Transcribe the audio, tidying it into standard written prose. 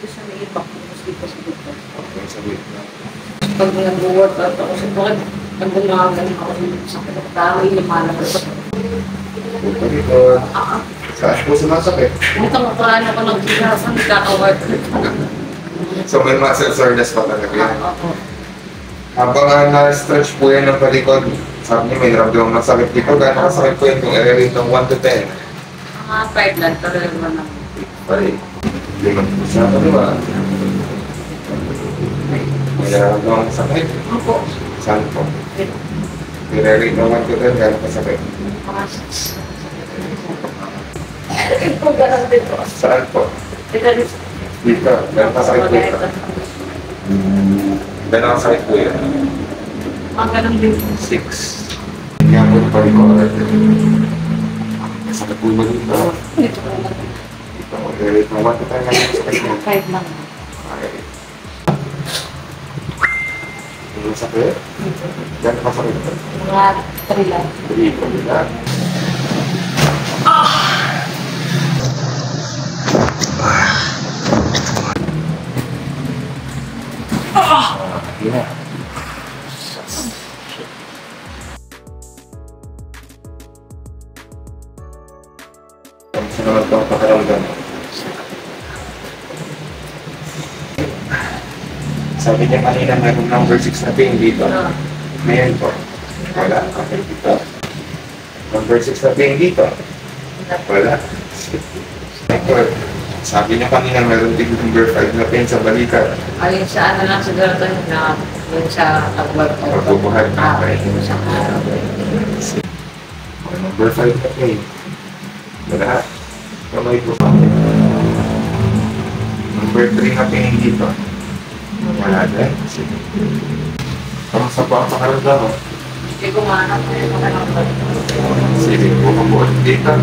dito sa may iba, tapos dito sa dito. Okay, sa gitna. Pag nag-workout ako sa bakit, pag gumagaling ako sa pinagtawin, lumalabas ako. Puto dito. Saan po sumasakit? Ito, makaraan ako ng kinasan, kaka-workout. So may muscle soreness pa talaga yan. Ako. Habang na-stretch po yan ng palikod, sabi niyo may naramdaman ng sakit dito. Gano'ng kasakit po yun kung i-rate ng 1 to 10? Mga 5 lang, pero naman ako. Pare, liman po siya. Ano ba? May naramdaman ng sakit? Ako. Saan po? I-rate ng 1 to 10, gano'ng kasakit? Mga 6. Ito, ganun dito. Saan po? Dito, dito. Dito, gano'ng kasakit po ito? Gano'ng kasakit po yan? Mga ganun dito. 6. Hindi ako pa rin ko agad. Sakit po ba dito? Ito, Ito, i-rate ng 1 to 10, gano'ng kasakit po? 5 lang. Okay. Yung sakit? Gano'ng kasakit po? Mga 3 lang. Dito, dito. Yeah. Saan naman ito ang pakiramdam? Sabi niya kanina mayroong number 6 na pain dito. Ngayon po. Wala. Okay, dito. Number 6 na pain dito. Wala. Ito. Sabi niya kanina mayroong din number 5 na pain sa balikat. Alin sa ano lang siguro ito na yun sa pag-workout. Pagbubuhat na kayo. Yun sa araw. Number 5 na pain. Wala. Kamay po pa. Number 3 na pain dito. Wala din. Sige. Kamusta po ang pakaramdam mo? Hindi ko mahanap na yung mga number. Sige, bumabuhat dito.